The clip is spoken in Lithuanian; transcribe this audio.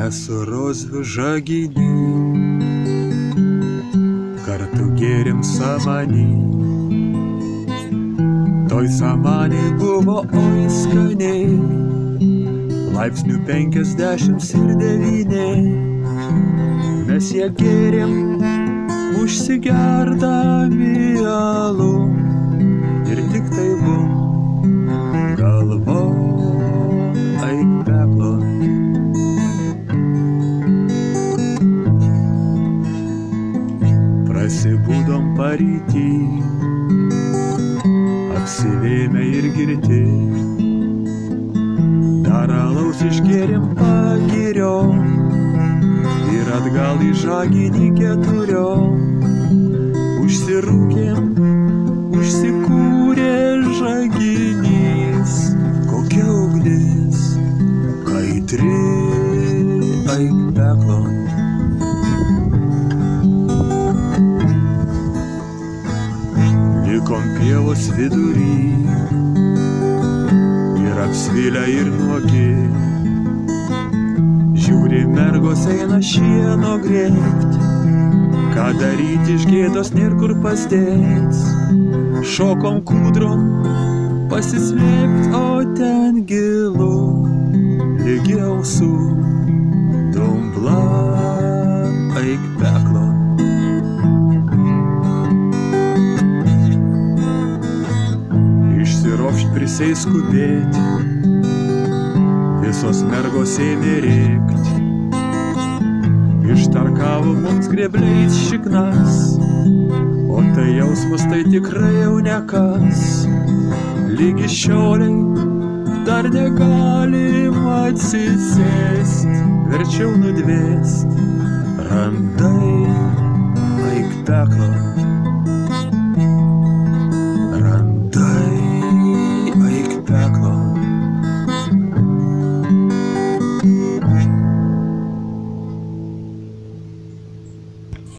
Esu rozvių žaginį, kartu gėrim samanį. Toj samanį buvo oi skaniai, laipsnių 59. Mes ją gėrėm užsigerdami alų ir tik tai bum galvo aik peklo. Prasibūdom parytį, apsivėmę ir girti, dar alaus išgėrim pagiriom ir atgal į žaginį 4. Užsirūkėm, užsikūrė žaginys, kokia ugnis, kaitri aik peklo. Likom pievos vidury ir apsvilę ir nuogi. Žiūri, mergos eina šieno grėbt, ką daryti iš gėdos nėr kur pasdėt. Šokom kūdrom pasislėpt, o ten gilu lygi ausų dumbla aik peklo. Išsiropšt prisiai skubėti, visos mergos ėmė rėkt. Ištarkavo mums grėbliais šiknas, o tai jausmas tai tikrai jau nekas. Lygi šioliai dar negalim atsisėst, verčiau nudvėst, randai aik peklo.